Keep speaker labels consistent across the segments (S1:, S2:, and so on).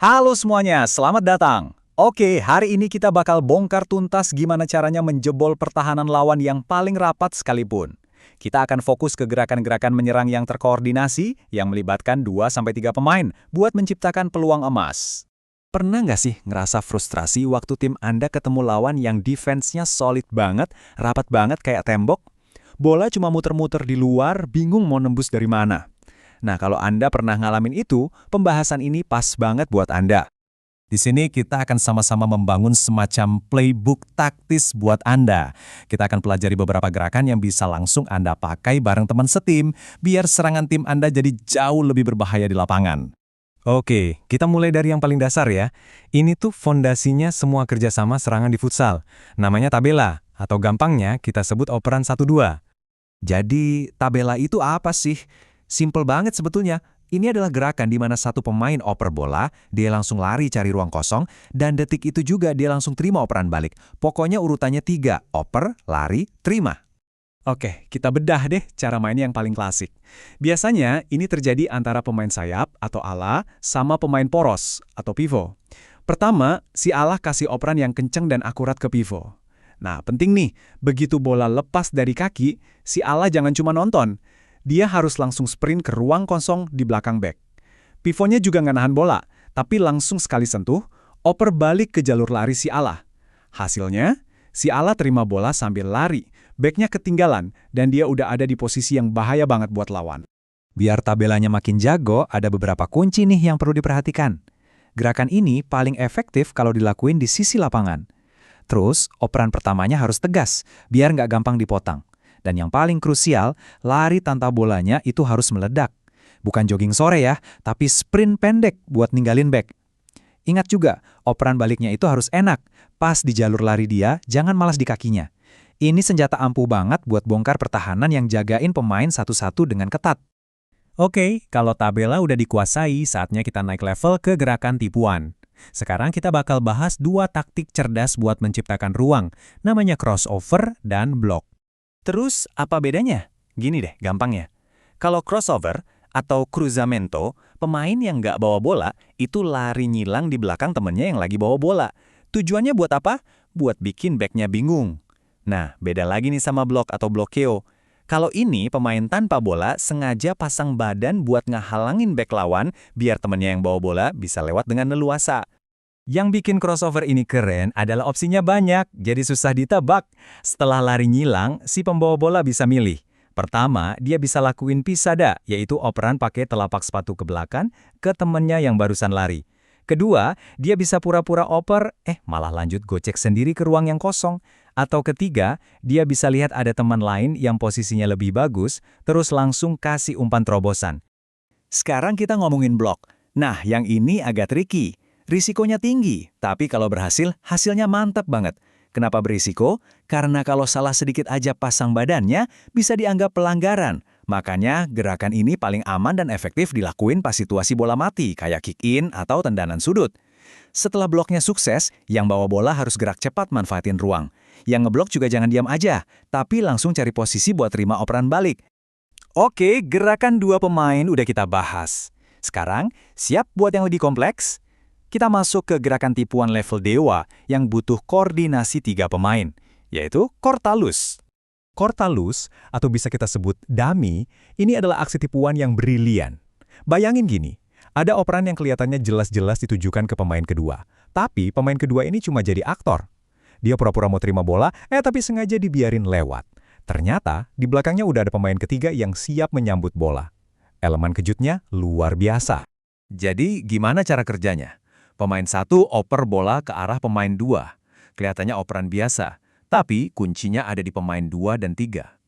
S1: Halo semuanya, selamat datang. Oke, hari ini kita bakal bongkar tuntas gimana caranya menjebol pertahanan lawan yang paling rapat sekalipun. Kita akan fokus ke gerakan-gerakan menyerang yang terkoordinasi, yang melibatkan 2-3 pemain, buat menciptakan peluang emas. Pernah nggak sih ngerasa frustrasi waktu tim Anda ketemu lawan yang defense-nya solid banget, rapat banget kayak tembok? Bola cuma muter-muter di luar, bingung mau nembus dari mana. Nah, kalau Anda pernah ngalamin itu, pembahasan ini pas banget buat Anda. Di sini kita akan sama-sama membangun semacam playbook taktis buat Anda. Kita akan pelajari beberapa gerakan yang bisa langsung Anda pakai bareng teman setim, biar serangan tim Anda jadi jauh lebih berbahaya di lapangan. Oke, kita mulai dari yang paling dasar ya. Ini tuh fondasinya semua kerjasama serangan di futsal. Namanya tabela, atau gampangnya kita sebut operan 1-2. Jadi, tabela itu apa sih? Simple banget sebetulnya. Ini adalah gerakan di mana satu pemain oper bola, dia langsung lari cari ruang kosong, dan detik itu juga dia langsung terima operan balik. Pokoknya urutannya 3, oper, lari, terima. Oke, kita bedah deh cara mainnya yang paling klasik. Biasanya ini terjadi antara pemain sayap atau ala sama pemain poros atau pivot. Pertama, si ala kasih operan yang kenceng dan akurat ke pivot. Nah, penting nih, begitu bola lepas dari kaki, si ala jangan cuma nonton. Dia harus langsung sprint ke ruang kosong di belakang back. Pivotnya juga nggak nahan bola, tapi langsung sekali sentuh, oper balik ke jalur lari si ala. Hasilnya, si ala terima bola sambil lari, backnya ketinggalan, dan dia udah ada di posisi yang bahaya banget buat lawan. Biar tabelanya makin jago, ada beberapa kunci nih yang perlu diperhatikan. Gerakan ini paling efektif kalau dilakuin di sisi lapangan. Terus, operan pertamanya harus tegas, biar nggak gampang dipotong. Dan yang paling krusial, lari tanpa bolanya itu harus meledak. Bukan jogging sore ya, tapi sprint pendek buat ninggalin back. Ingat juga, operan baliknya itu harus enak. Pas di jalur lari dia, jangan malas di kakinya. Ini senjata ampuh banget buat bongkar pertahanan yang jagain pemain satu-satu dengan ketat. Oke, kalau tabela udah dikuasai, saatnya kita naik level ke gerakan tipuan. Sekarang kita bakal bahas 2 taktik cerdas buat menciptakan ruang, namanya crossover dan block. Terus, apa bedanya? Gini deh, gampangnya. Kalau crossover atau cruzamento, pemain yang nggak bawa bola itu lari nyilang di belakang temennya yang lagi bawa bola. Tujuannya buat apa? Buat bikin backnya bingung. Nah, beda lagi nih sama block atau blokeo. Kalau ini, pemain tanpa bola sengaja pasang badan buat ngehalangin back lawan biar temennya yang bawa bola bisa lewat dengan leluasa. Yang bikin crossover ini keren adalah opsinya banyak, jadi susah ditebak. Setelah lari nyilang, si pembawa bola bisa milih. Pertama, dia bisa lakuin pisada, yaitu operan pakai telapak sepatu ke belakang ke temennya yang barusan lari. Kedua, dia bisa pura-pura oper, malah lanjut gocek sendiri ke ruang yang kosong. Atau ketiga, dia bisa lihat ada teman lain yang posisinya lebih bagus, terus langsung kasih umpan terobosan. Sekarang kita ngomongin blok. Nah, yang ini agak tricky. Risikonya tinggi, tapi kalau berhasil, hasilnya mantap banget. Kenapa berisiko? Karena kalau salah sedikit aja pasang badannya, bisa dianggap pelanggaran. Makanya, gerakan ini paling aman dan efektif dilakuin pas situasi bola mati, kayak kick-in atau tendangan sudut. Setelah bloknya sukses, yang bawa bola harus gerak cepat manfaatin ruang. Yang ngeblok juga jangan diam aja, tapi langsung cari posisi buat terima operan balik. Oke, gerakan 2 pemain udah kita bahas. Sekarang, siap buat yang lebih kompleks? Kita masuk ke gerakan tipuan level dewa yang butuh koordinasi 3 pemain, yaitu Kortalus. Kortalus, atau bisa kita sebut dummy, ini adalah aksi tipuan yang brilian. Bayangin gini, ada operan yang kelihatannya jelas-jelas ditujukan ke pemain kedua, tapi pemain kedua ini cuma jadi aktor. Dia pura-pura mau terima bola, tapi sengaja dibiarin lewat. Ternyata, di belakangnya udah ada pemain ketiga yang siap menyambut bola. Elemen kejutnya luar biasa. Jadi, gimana cara kerjanya? Pemain 1 oper bola ke arah pemain 2. Kelihatannya operan biasa, tapi kuncinya ada di pemain 2 dan 3.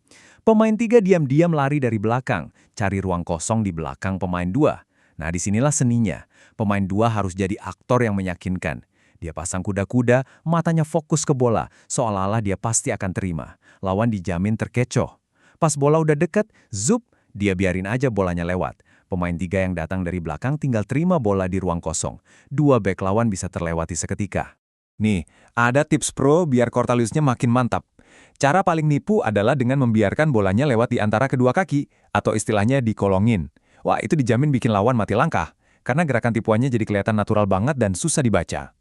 S1: Pemain 3 diam-diam lari dari belakang, cari ruang kosong di belakang pemain 2. Nah, disinilah seninya. Pemain 2 harus jadi aktor yang meyakinkan. Dia pasang kuda-kuda, matanya fokus ke bola, seolah-olah dia pasti akan terima. Lawan dijamin terkecoh. Pas bola udah deket, zup, dia biarin aja bolanya lewat. Pemain 3 yang datang dari belakang tinggal terima bola di ruang kosong. 2 bek lawan bisa terlewati seketika. Nih, ada tips pro biar Kortalusnya makin mantap. Cara paling nipu adalah dengan membiarkan bolanya lewat di antara kedua kaki, atau istilahnya dikolongin. Wah, itu dijamin bikin lawan mati langkah. karena gerakan tipuannya jadi kelihatan natural banget dan susah dibaca.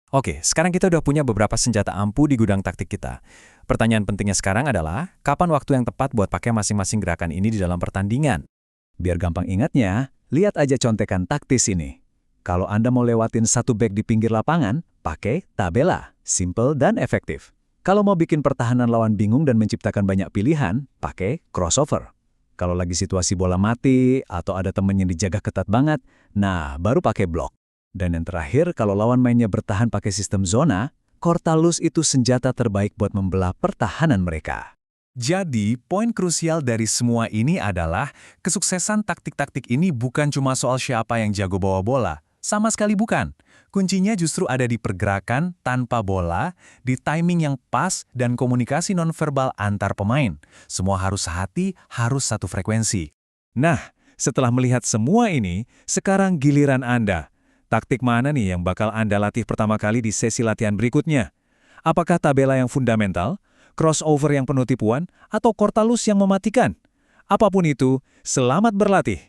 S1: Oke, sekarang kita udah punya beberapa senjata ampuh di gudang taktik kita. Pertanyaan pentingnya sekarang adalah, kapan waktu yang tepat buat pakai masing-masing gerakan ini di dalam pertandingan? Biar gampang ingatnya, lihat aja contekan taktis ini. Kalau Anda mau lewatin satu back di pinggir lapangan, pakai tabela, simple dan efektif. Kalau mau bikin pertahanan lawan bingung dan menciptakan banyak pilihan, pakai crossover. Kalau lagi situasi bola mati atau ada temen yang dijaga ketat banget, nah baru pakai block. Dan yang terakhir, kalau lawan mainnya bertahan pakai sistem zona, Cortalus itu senjata terbaik buat membelah pertahanan mereka. Jadi, poin krusial dari semua ini adalah kesuksesan taktik-taktik ini bukan cuma soal siapa yang jago bawa bola. Sama sekali bukan. Kuncinya justru ada di pergerakan tanpa bola, di timing yang pas, dan komunikasi nonverbal antar pemain. Semua harus sehati, harus satu frekuensi. Nah, setelah melihat semua ini, sekarang giliran Anda. Taktik mana nih yang bakal Anda latih pertama kali di sesi latihan berikutnya? Apakah tabela yang fundamental, crossover yang penuh tipuan, atau Cortalus yang mematikan? Apapun itu, selamat berlatih!